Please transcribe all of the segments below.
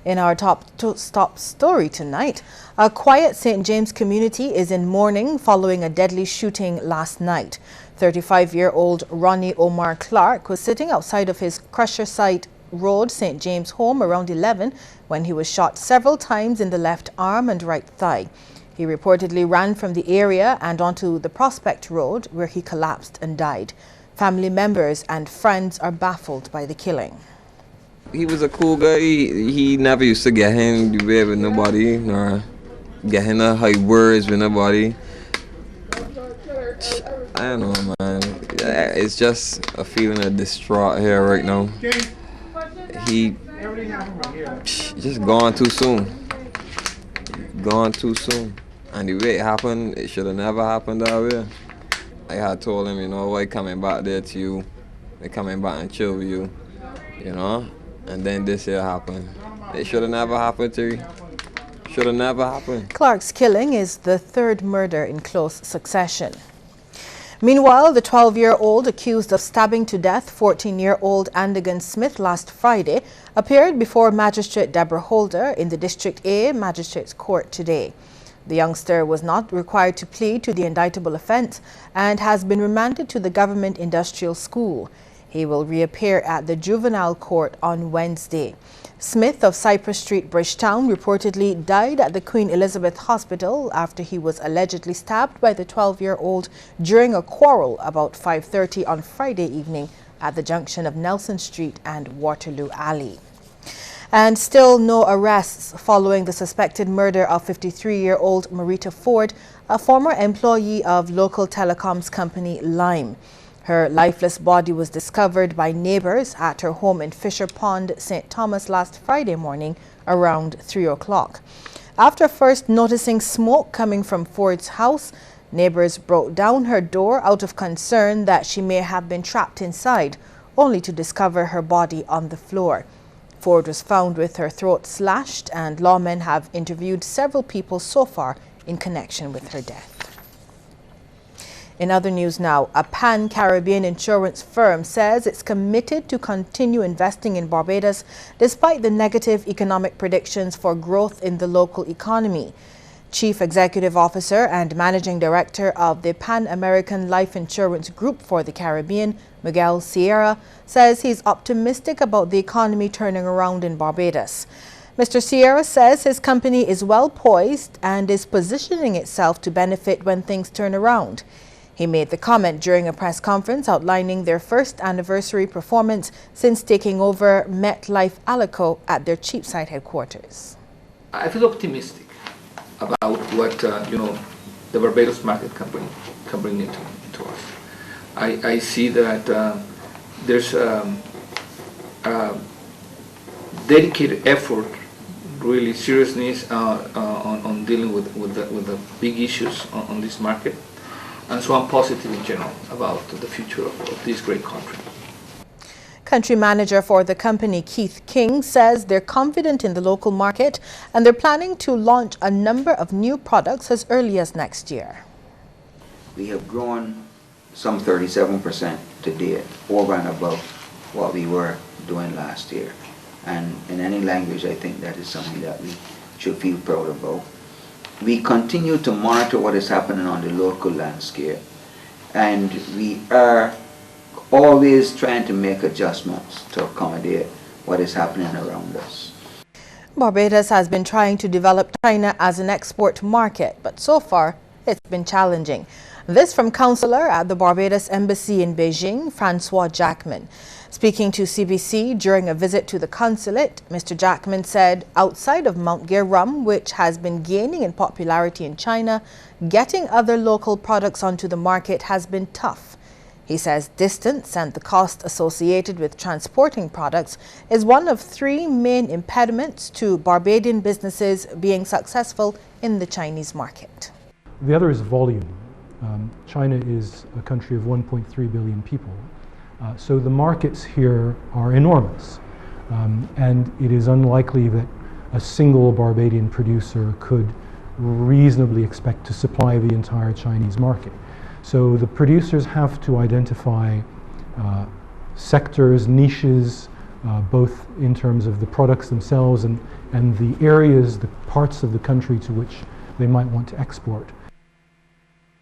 In our top story tonight, a quiet St. James community is in mourning following a deadly shooting last night. 35-year-old Ronnie Omar Clark was sitting outside of his Crusherside Road St. James home around 11 when he was shot several times in the left arm and right thigh. He reportedly ran from the area and onto the Prospect Road, where he collapsed and died. Family members and friends are baffled by the killing. He was a cool guy. He never used to get in the way with nobody, nor get in a high words with nobody. I don't know, man. It's just a feeling of distraught here right now. He just gone too soon. Gone too soon. And the way it happened, it should have never happened that way. I had told him, you know, why coming back there to you? They coming back and chill with you, you know? And then this here happened. It should have never happened to you. Should have never happened. Clark's killing is the third murder in close succession. Meanwhile, the 12-year-old accused of stabbing to death 14-year-old Andigan Smith last Friday appeared before Magistrate Deborah Holder in the District A Magistrates Court today. The youngster was not required to plead to the indictable offence and has been remanded to the Government Industrial School. He will reappear at the Juvenile Court on Wednesday. Smith of Cypress Street, Bridgetown, reportedly died at the Queen Elizabeth Hospital after he was allegedly stabbed by the 12-year-old during a quarrel about 5:30 on Friday evening at the junction of Nelson Street and Waterloo Alley. And still no arrests following the suspected murder of 53-year-old Marita Ford, a former employee of local telecoms company Lime. Her lifeless body was discovered by neighbors at her home in Fisher Pond, St. Thomas last Friday morning around 3 o'clock. After first noticing smoke coming from Ford's house, neighbors broke down her door out of concern that she may have been trapped inside, only to discover her body on the floor. Ford was found with her throat slashed, and lawmen have interviewed several people so far in connection with her death. In other news now, a pan-Caribbean insurance firm says it's committed to continue investing in Barbados despite the negative economic predictions for growth in the local economy. Chief Executive Officer and Managing Director of the Pan American Life Insurance Group for the Caribbean, Miguel Sierra, says he's optimistic about the economy turning around in Barbados. Mr. Sierra says his company is well poised and is positioning itself to benefit when things turn around. He made the comment during a press conference outlining their first anniversary performance since taking over MetLife Alico at their Cheapside headquarters. I feel optimistic about what the Barbados market can bring into us. I see that there's dedicated effort, really seriousness on dealing with the big issues on this market. And so I'm positive in general about the future of this great country. Country manager for the company, Keith King, says they're confident in the local market and they're planning to launch a number of new products as early as next year. We have grown some 37% to date, over and above what we were doing last year. And in any language, I think that is something that we should feel proud about. We continue to monitor what is happening on the local landscape, and we are always trying to make adjustments to accommodate what is happening around us. Barbados has been trying to develop China as an export market, but so far it's been challenging. This from Councillor at the Barbados Embassy in Beijing, Francois Jackman. Speaking to CBC during a visit to the consulate, Mr. Jackman said outside of Mount Gay rum, which has been gaining in popularity in China, getting other local products onto the market has been tough. He says distance and the cost associated with transporting products is one of three main impediments to Barbadian businesses being successful in the Chinese market. The other is volume. China is a country of 1.3 billion people. So the markets here are enormous, and it is unlikely that a single Barbadian producer could reasonably expect to supply the entire Chinese market. So the producers have to identify sectors, niches, both in terms of the products themselves and the areas, the parts of the country to which they might want to export.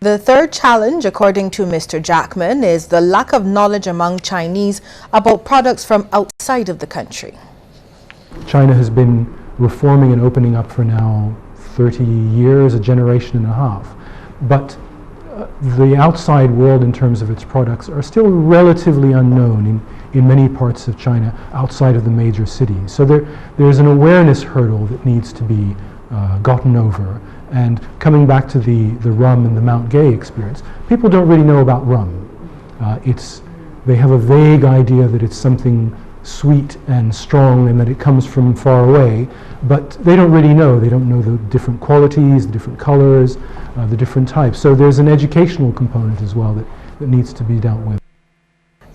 The third challenge, according to Mr. Jackman, is the lack of knowledge among Chinese about products from outside of the country. China has been reforming and opening up for now 30 years, a generation and a half. But the outside world in terms of its products are still relatively unknown in many parts of China outside of the major cities. So there's an awareness hurdle that needs to be gotten over. And coming back to the rum and the Mount Gay experience, people don't really know about rum. They have a vague idea that it's something sweet and strong and that it comes from far away, but they don't really know. They don't know the different qualities, the different colors, the different types. So there's an educational component as well that needs to be dealt with.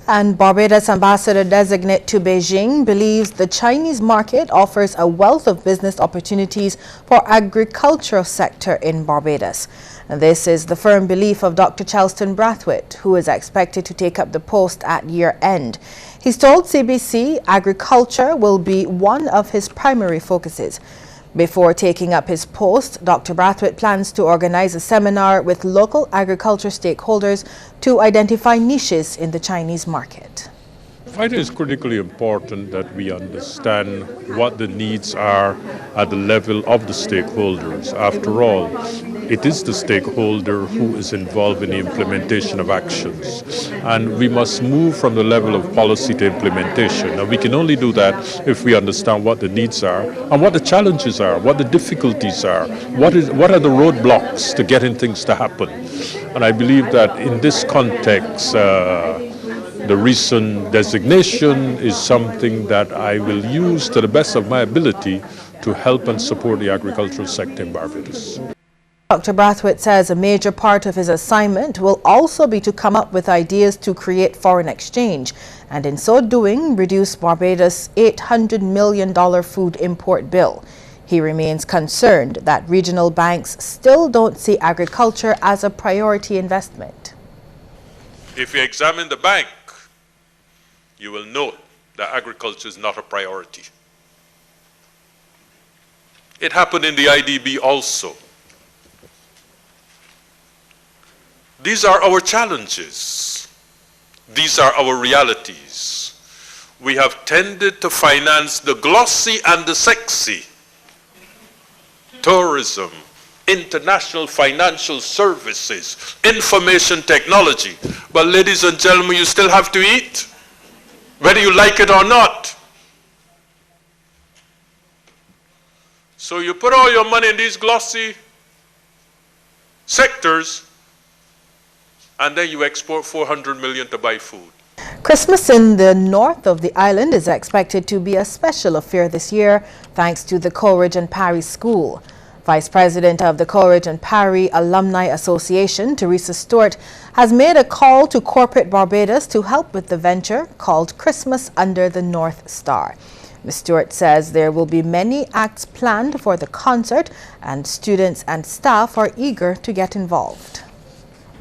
And Barbados Ambassador Designate to Beijing believes the Chinese market offers a wealth of business opportunities for agricultural sector in Barbados. And this is the firm belief of Dr. Charleston Brathwaite, who is expected to take up the post at year end. He's told CBC agriculture will be one of his primary focuses. Before taking up his post, Dr. Brathwaite plans to organize a seminar with local agriculture stakeholders to identify niches in the Chinese market. I think it's critically important that we understand what the needs are at the level of the stakeholders. After all, it is the stakeholder who is involved in the implementation of actions. And we must move from the level of policy to implementation. And we can only do that if we understand what the needs are and what the challenges are, what the difficulties are, what are the roadblocks to getting things to happen. And I believe that in this context, the recent designation is something that I will use to the best of my ability to help and support the agricultural sector in Barbados. Dr. Brathwaite says a major part of his assignment will also be to come up with ideas to create foreign exchange and in so doing reduce Barbados' $800 million food import bill. He remains concerned that regional banks still don't see agriculture as a priority investment. If you examine the bank, you will note that agriculture is not a priority. It happened in the IDB also. These are our challenges. These are our realities. We have tended to finance the glossy and the sexy. Tourism, international financial services, information technology. But ladies and gentlemen, you still have to eat, whether you like it or not. So you put all your money in these glossy sectors, and then you export $400 million to buy food. Christmas in the north of the island is expected to be a special affair this year, thanks to the Coleridge and Parry School. Vice President of the Coleridge and Parry Alumni Association, Teresa Stewart, has made a call to corporate Barbados to help with the venture called Christmas Under the North Star. Ms. Stewart says there will be many acts planned for the concert and students and staff are eager to get involved.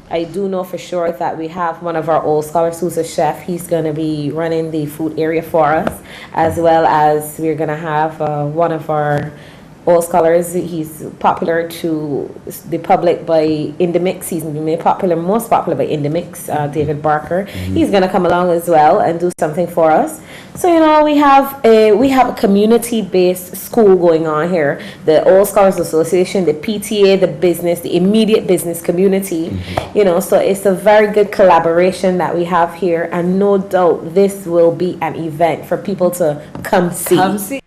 I do know for sure that we have one of our old scholars who's a chef. He's going to be running the food area for us, as well as we're going to have one of our old scholars. He's popular to the public by In the Mix. He's made popular, most popular by In the Mix, David Barker. He's going to come along as well and do something for us. So, you know, we have a community-based school going on here. The Old Scholars Association, the PTA, the business, the immediate business community. You know, so it's a very good collaboration that we have here, and no doubt this will be an event for people to come see.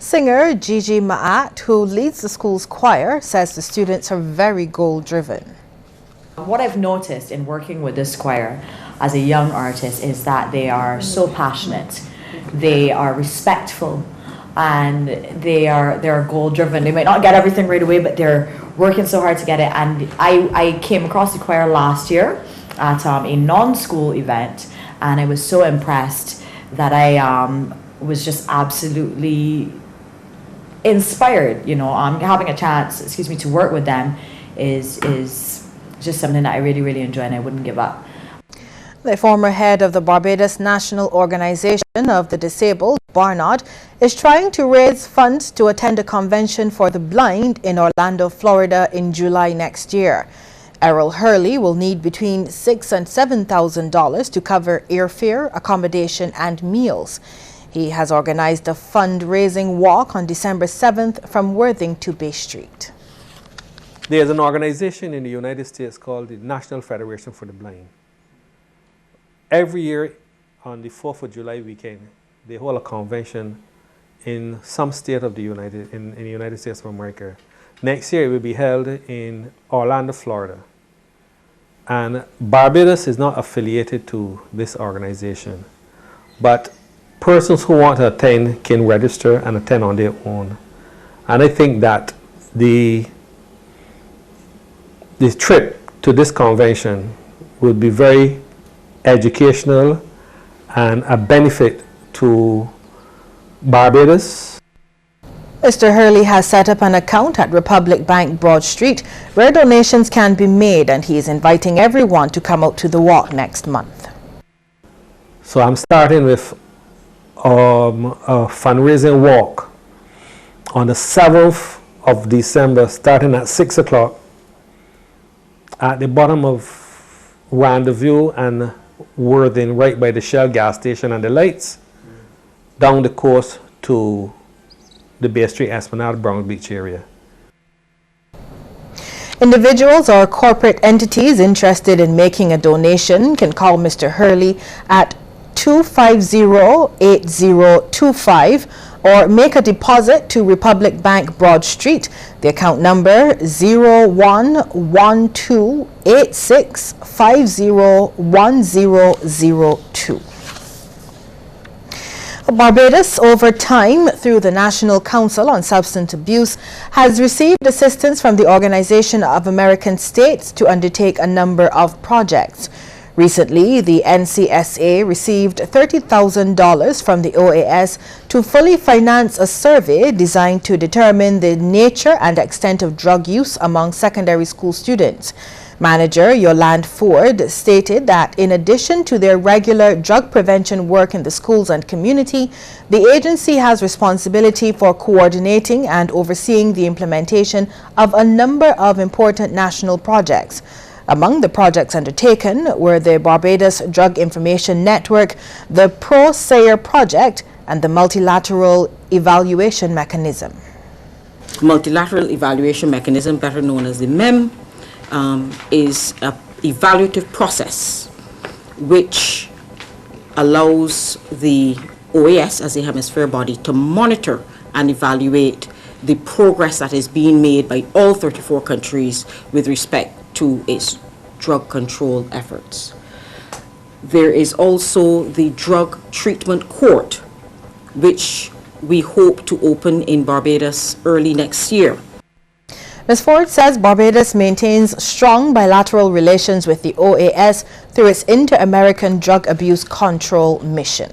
Singer Gigi Maat, who leads the school's choir, says the students are very goal-driven. What I've noticed in working with this choir as a young artist is that they are so passionate, they are respectful, and they're goal-driven. They might not get everything right away, but they're working so hard to get it. And I came across the choir last year at a non-school event, and I was so impressed that I was just absolutely inspired. You know, having a chance, to work with them is just something that I really, really enjoy, and I wouldn't give up. The former head of the Barbados National Organization of the Disabled, Barnard, is trying to raise funds to attend a convention for the blind in Orlando, Florida in July next year. Errol Hurley will need between $6,000 and $7,000 to cover airfare, accommodation and meals. He has organized a fundraising walk on December 7th from Worthing to Bay Street. There's an organization in the United States called the National Federation for the Blind. Every year on the 4th of July weekend, they hold a convention in some state of the United States of America. Next year it will be held in Orlando, Florida. And Barbados is not affiliated to this organization, but persons who want to attend can register and attend on their own. And I think that the trip to this convention will be very educational and a benefit to Barbados. Mr. Hurley has set up an account at Republic Bank, Broad Street, where donations can be made, and he is inviting everyone to come out to the walk next month. So I'm starting with a fundraising walk on the 7th of December, starting at 6 o'clock at the bottom of Rendezvous and Worthing, right by the Shell gas station and the lights, down the coast to the Bay Street Esplanade, Brown Beach area. Individuals or corporate entities interested in making a donation can call Mr. Hurley at 250-8025 or make a deposit to Republic Bank, Broad Street. The account number 011286501002. Barbados, over time, through the National Council on Substance Abuse, has received assistance from the Organization of American States to undertake a number of projects. Recently, the NCSA received $30,000 from the OAS to fully finance a survey designed to determine the nature and extent of drug use among secondary school students. Manager Yolande Ford stated that in addition to their regular drug prevention work in the schools and community, the agency has responsibility for coordinating and overseeing the implementation of a number of important national projects. Among the projects undertaken were the Barbados Drug Information Network, the Pro-SAYER project, and the Multilateral Evaluation Mechanism. Multilateral Evaluation Mechanism, better known as the MEM, is an evaluative process which allows the OAS as a hemisphere body to monitor and evaluate the progress that is being made by all 34 countries with respect to its drug control efforts. There is also the Drug Treatment Court, which we hope to open in Barbados early next year. Ms. Ford says Barbados maintains strong bilateral relations with the OAS through its Inter-American Drug Abuse Control Mission.